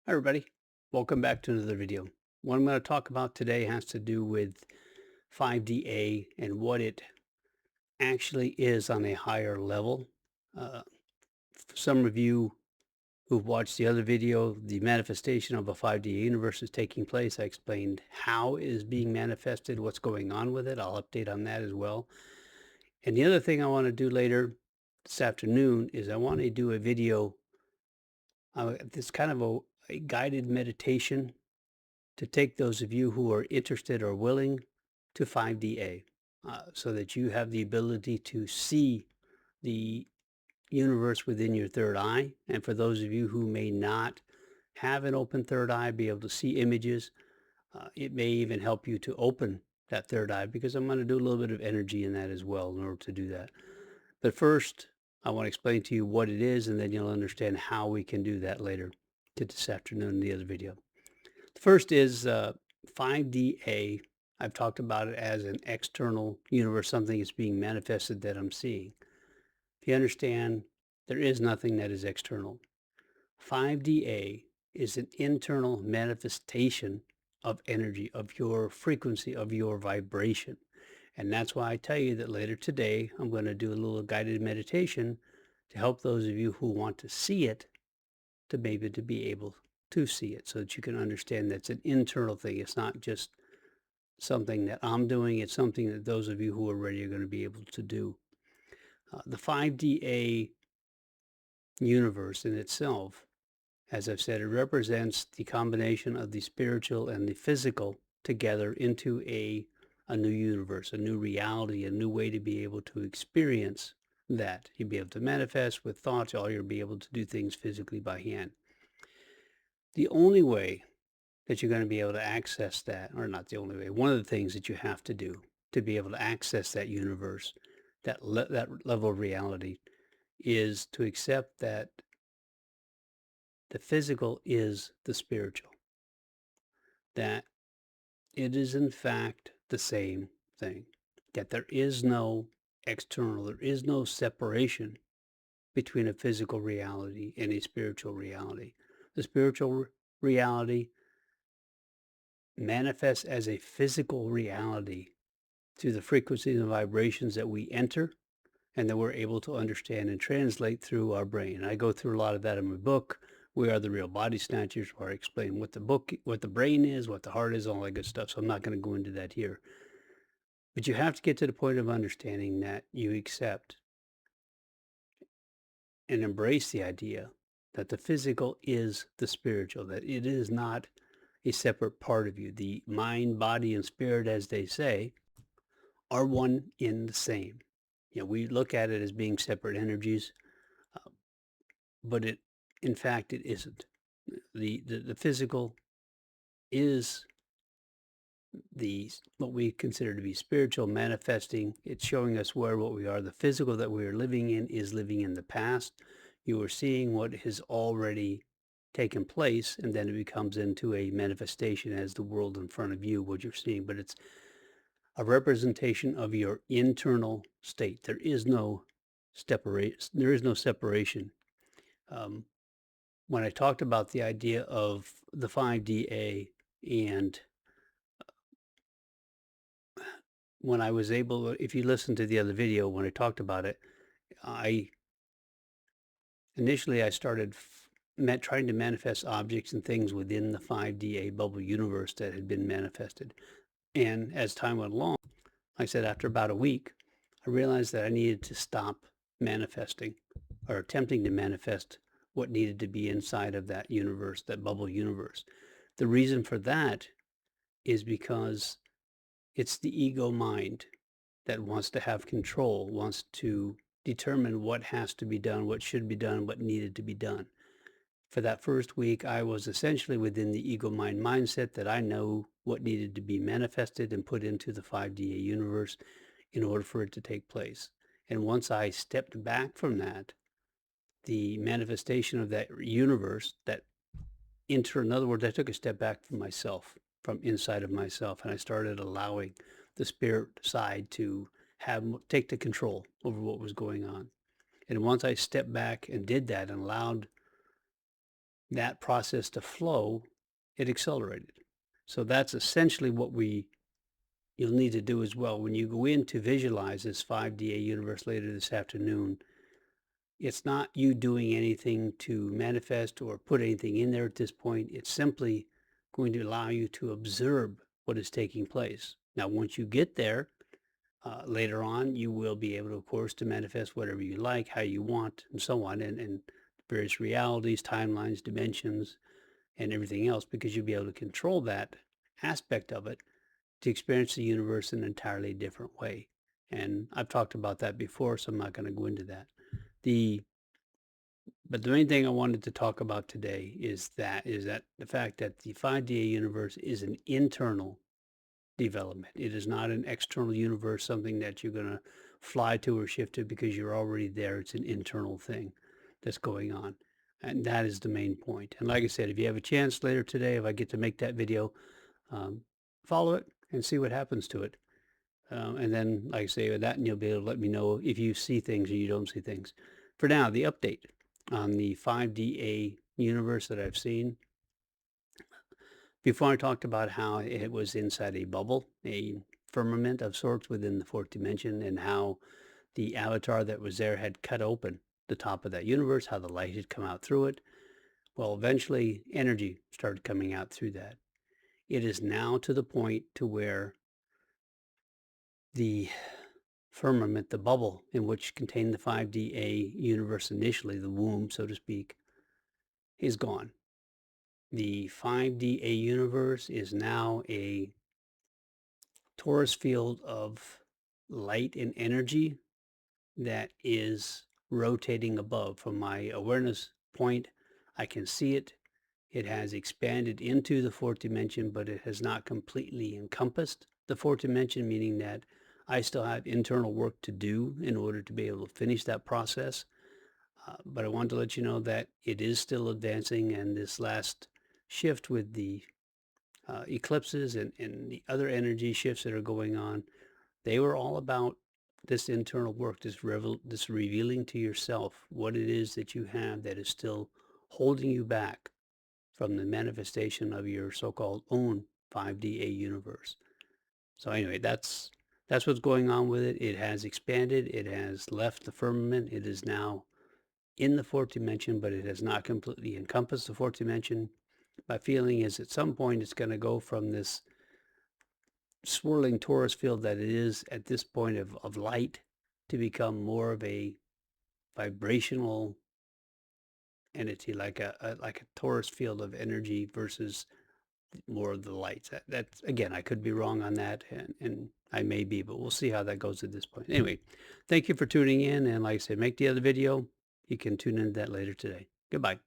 Hi, everybody. Welcome back to another video. What I'm going to talk about today has to do with 5D-A and what it actually is on a higher level. Uh, for some of you who've watched the other video, the manifestation of a 5D universe is taking place. I explained how it is being manifested, what's going on with it. I'll update on that as well. And the other thing I want to do later this afternoon is I want to do a video. This kind of a guided meditation to take those of you who are interested or willing to 5D-A so that you have the ability to see the universe within your third eye. And for those of you who may not have an open third eye, be able to see images, it may even help you to open that third eye because I'm going to do a little bit of energy in that as well in order to do that. But first, I want to explain to you what it is, and then you'll understand how we can do that later this afternoon in the other video. The first is 5D-A. I've talked about it as an external universe, something is being manifested that I'm seeing. If you understand, there is nothing that is external. 5D-A is an internal manifestation of energy, of your frequency, of your vibration. And that's why I tell you that later today, I'm going to do a little guided meditation to help those of you who want to see it to maybe to be able to see it so that you can understand that's an internal thing. It's not just something that I'm doing. It's something that those of you who are ready are going to be able to do. The 5D-A universe in itself, as I've said, it represents the combination of the spiritual and the physical together into a new universe, a new reality, a new way to be able to experience that. You'll be able to manifest with thoughts, or you'll be able to do things physically by hand. The only way that you're going to be able to access that, or not the only way, one of the things that you have to do to be able to access that universe, that level of reality, is to accept that the physical is the spiritual, that it is in fact the same thing, that there is no external, there is no separation between a physical reality and a spiritual reality. The spiritual reality manifests as a physical reality through the frequencies and vibrations that we enter and that we're able to understand and translate through our brain. I go through a lot of that in my book, We Are the Real Body Snatchers, where I explain what the brain is, what the heart is, all that good stuff. So I'm not going to go into that here. But you have to get to the point of understanding that you accept and embrace the idea that the physical is the spiritual, that it is not a separate part of you. The mind, body, and spirit, as they say, are one in the same. We look at it as being separate energies, uh, but in fact, it isn't. The physical is what we consider to be spiritual manifesting. It's showing us what we are. The physical that we are living in is living in the past. You are seeing what has already taken place, and then it becomes into a manifestation as the world in front of you, what you're seeing. But it's a representation of your internal state. There is no separation. Um, when I talked about the idea of the 5D-A, and when I was able, if you listen to the other video, when I talked about it, I initially I started trying to manifest objects and things within the 5D-A bubble universe that had been manifested. And as time went along, like I said, after about a week, I realized that I needed to stop manifesting or attempting to manifest what needed to be inside of that universe, that bubble universe. The reason for that is because it's the ego mind that wants to have control, wants to determine what has to be done, what should be done, what needed to be done. For that first week, I was essentially within the ego mind mindset that I know what needed to be manifested and put into the 5D-A universe in order for it to take place. And once I stepped back from that, the manifestation of that universe, in other words, I took a step back from myself, from inside of myself, and I started allowing the spirit side to take the control over what was going on. And once I stepped back and did that and allowed that process to flow, it accelerated. So that's essentially what you'll need to do as well. When you go in to visualize this 5DA universe later this afternoon, it's not you doing anything to manifest or put anything in there at this point. It's simply going to allow you to observe what is taking place. Now, once you get there, later on, you will be able to, of course, to manifest whatever you like, how you want, and so on, and various realities, timelines, dimensions, and everything else, because you'll be able to control that aspect of it to experience the universe in an entirely different way. And I've talked about that before, so I'm not going to go into that. The but the main thing I wanted to talk about today is that the fact that the 5DA universe is an internal development. It is not an external universe, something that you're going to fly to or shift to because you're already there. It's an internal thing that's going on. And that is the main point. And like I said, if you have a chance later today, if I get to make that video, um, follow it and see what happens to it. And then, like I say, with that, and you'll be able to let me know if you see things or you don't see things. For now, the update on the 5DA universe that I've seen. Before I talked about how it was inside a bubble, a firmament of sorts within the fourth dimension, and how the avatar that was there had cut open the top of that universe, how the light had come out through it. Well, eventually energy started coming out through that. It is now to the point to where the firmament, the bubble in which contained the 5DA universe initially, the womb, so to speak, is gone. The 5DA universe is now a torus field of light and energy that is rotating above. From my awareness point, I can see it. It has expanded into the fourth dimension, but it has not completely encompassed the fourth dimension, meaning that I still have internal work to do in order to be able to finish that process. But I wanted to let you know that it is still advancing, and this last shift with the eclipses and the other energy shifts that are going on, they were all about this internal work, this revealing to yourself what it is that you have that is still holding you back from the manifestation of your so-called own 5DA universe. So anyway, that's what's going on with it. It has expanded. It has left the firmament. It is now in the fourth dimension, but it has not completely encompassed the fourth dimension. My feeling is at some point it's going to go from this swirling torus field that it is at this point of light to become more of a vibrational entity, like a torus field of energy versus more of the lights. That's again, I could be wrong on that, and I may be, but we'll see how that goes at this point. Anyway, thank you for tuning in, and like I said, make the other video. You can tune into that later today. Goodbye.